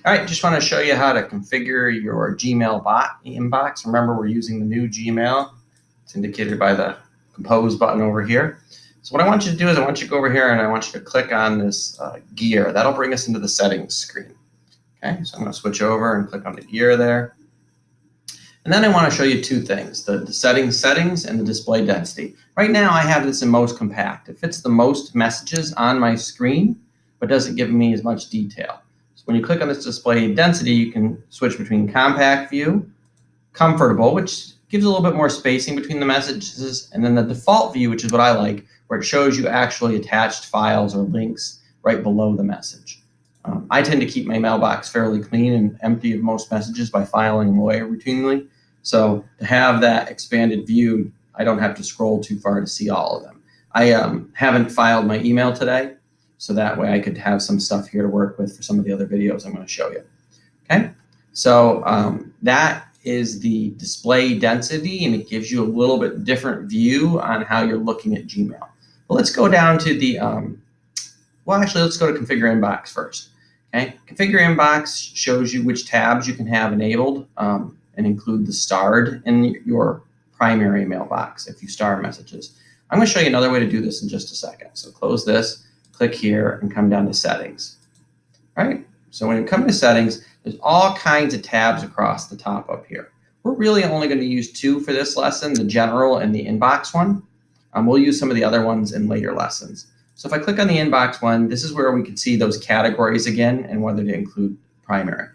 All right, just want to show you how to configure your Gmail bot inbox. Remember, we're using the new Gmail. It's indicated by the compose button over here. So what I want you to do is I want you to go over here and I want you to click on this gear. That'll bring us into the settings screen. Okay, so I'm going to switch over and click on the gear there. And then I want to show you two things, the settings and the display density. Right now I have this in most compact. It fits the most messages on my screen, but doesn't give me as much detail. So when you click on this display density, you can switch between compact view, comfortable, which gives a little bit more spacing between the messages, and then the default view, which is what I like, where it shows you actually attached files or links right below the message. I tend to keep my mailbox fairly clean and empty of most messages by filing them away routinely. So to have that expanded view, I don't have to scroll too far to see all of them. I haven't filed my email today, so that way I could have some stuff here to work with for some of the other videos I'm going to show you. Okay, so that is the display density, and it gives you a little bit different view on how you're looking at Gmail. But let's go down to the, let's go to Configure Inbox first. Okay, Configure Inbox shows you which tabs you can have enabled and include the starred in your primary mailbox if you star messages. I'm going to show you another way to do this in just a second. So close this, click here, and come down to Settings. All right, so when you come to Settings, there's all kinds of tabs across the top up here. We're really only going to use two for this lesson, the General and the Inbox one. We'll use some of the other ones in later lessons. So if I click on the Inbox one, this is where we can see those categories again and whether to include primary.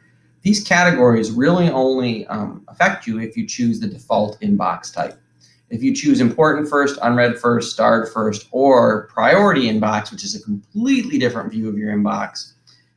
These categories really only affect you if you choose the default inbox type. If you choose important first, unread first, starred first, or priority inbox, which is a completely different view of your inbox,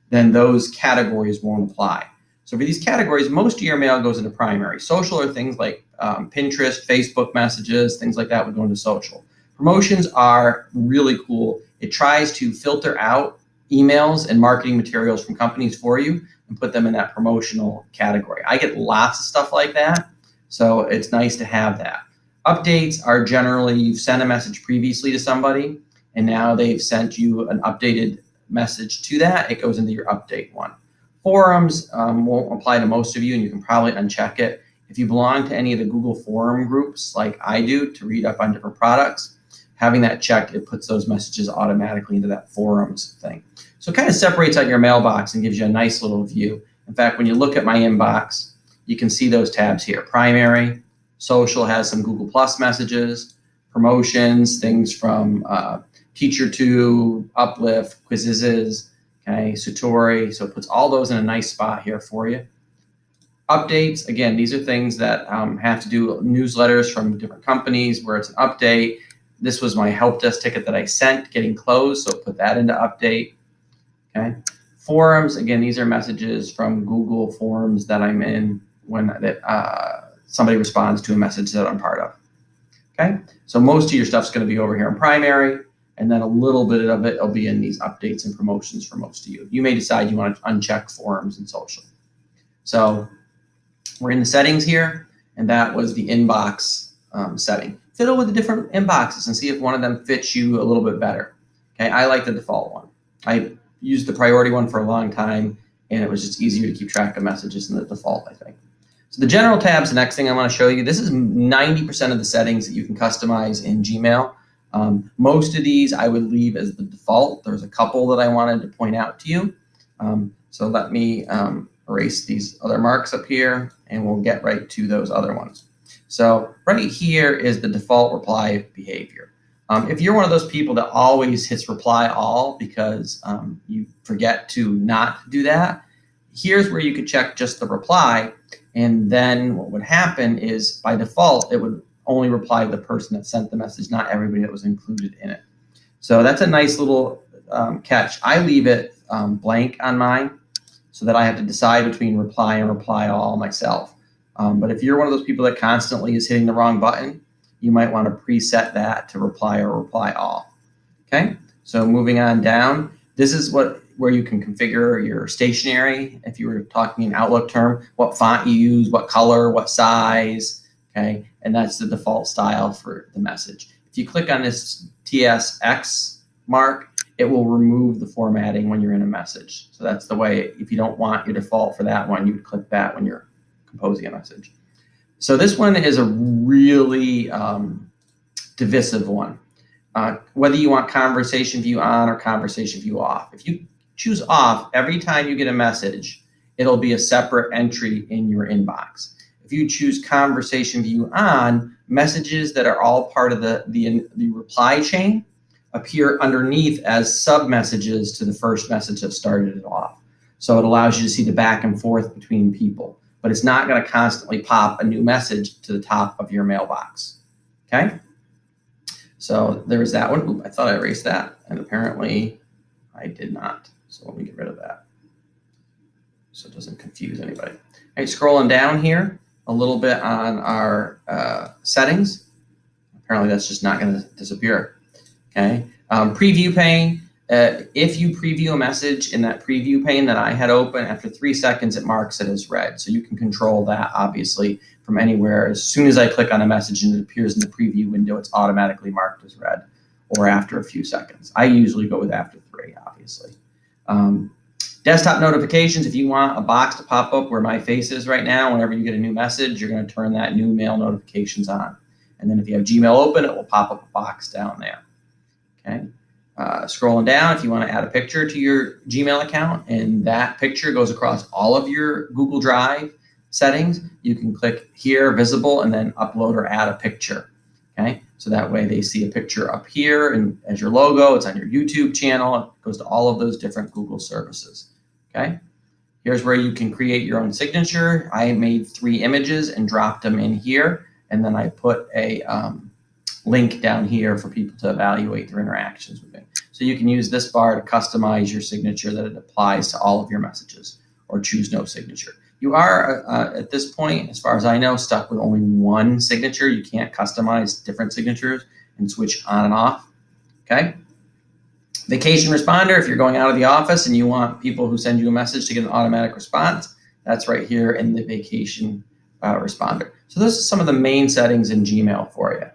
then those categories won't apply. So for these categories, most of your mail goes into primary. Social are things like Pinterest, Facebook messages, things like that would go into social. Promotions are really cool. It tries to filter out emails and marketing materials from companies for you and put them in that promotional category. I get lots of stuff like that, so it's nice to have that. Updates are generally you've sent a message previously to somebody, and now they've sent you an updated message to that. It goes into your update one. Forums won't apply to most of you, and you can probably uncheck it. If you belong to any of the Google forum groups like I do to read up on different products, having that checked, it puts those messages automatically into that forums thing. So it kind of separates out your mailbox and gives you a nice little view. In fact, when you look at my inbox, you can see those tabs here. Primary, social has some Google Plus messages, promotions, things from Teacher 2, Uplift, Quizzes, okay, Satori. So it puts all those in a nice spot here for you. Updates, again, these are things that have to do newsletters from different companies where it's an update. This was my help desk ticket that I sent getting closed, so put that into update. Okay. Forums, again, these are messages from Google Forms that I'm in when somebody responds to a message that I'm part of. Okay, so most of your stuff's going to be over here in primary, and then a little bit of it will be in these updates and promotions for most of you. You may decide you want to uncheck forums and social. So we're in the settings here, and that was the inbox setting. Fiddle with the different inboxes and see if one of them fits you a little bit better. Okay, I like the default one. I used the priority one for a long time, and it was just easier to keep track of messages in the default, I think. So the general tab's the next thing I want to show you. This is 90% of the settings that you can customize in Gmail. Most of these I would leave as the default. There's a couple that I wanted to point out to you. So let me erase these other marks up here, and we'll get right to those other ones. So right here is the default reply behavior. If you're one of those people that always hits reply all because you forget to not do that, here's where you could check just the reply, and then what would happen is by default it would only reply to the person that sent the message, not everybody that was included in it. So that's a nice little catch. I leave it blank on mine so that I have to decide between reply and reply all myself. But if you're one of those people that constantly is hitting the wrong button, you might want to preset that to reply or reply all. Okay, so moving on down, this is where you can configure your stationery. If you were talking in Outlook term, what font you use, what color, what size, okay, and that's the default style for the message. If you click on this TSX mark, it will remove the formatting when you're in a message. So that's the way, if you don't want your default for that one, you would click that when you're composing a message. So this one is a really divisive one. Whether you want conversation view on or conversation view off. If you choose off, every time you get a message, it'll be a separate entry in your inbox. If you choose conversation view on, messages that are all part of the reply chain appear underneath as sub messages to the first message that started it off. So it allows you to see the back and forth between people, but it's not going to constantly pop a new message to the top of your mailbox. Okay? So there's that one. Oop, I thought I erased that, and apparently I did not. So let me get rid of that so it doesn't confuse anybody. All right, scrolling down here a little bit on our settings. Apparently that's just not going to disappear. Okay, preview pane. If you preview a message in that preview pane that I had open, after 3 seconds it marks it as read. So you can control that obviously from anywhere. As soon as I click on a message and it appears in the preview window, it's automatically marked as read, or after a few seconds. I usually go with after 3, obviously. Desktop notifications, if you want a box to pop up where my face is right now, whenever you get a new message, you're going to turn that new mail notifications on. And then if you have Gmail open, it will pop up a box down there. Okay. Scrolling down, if you want to add a picture to your Gmail account and that picture goes across all of your Google Drive settings, you can click here, visible, and then upload or add a picture. Okay, so that way they see a picture up here and as your logo, it's on your YouTube channel, it goes to all of those different Google services. Okay, here's where you can create your own signature. I made 3 images and dropped them in here, and then I put a link down here for people to evaluate their interactions with it. So you can use this bar to customize your signature that it applies to all of your messages, or choose no signature. You are, at this point, as far as I know, stuck with only one signature. You can't customize different signatures and switch on and off. Okay. Vacation responder, if you're going out of the office and you want people who send you a message to get an automatic response, that's right here in the vacation responder. So those are some of the main settings in Gmail for you.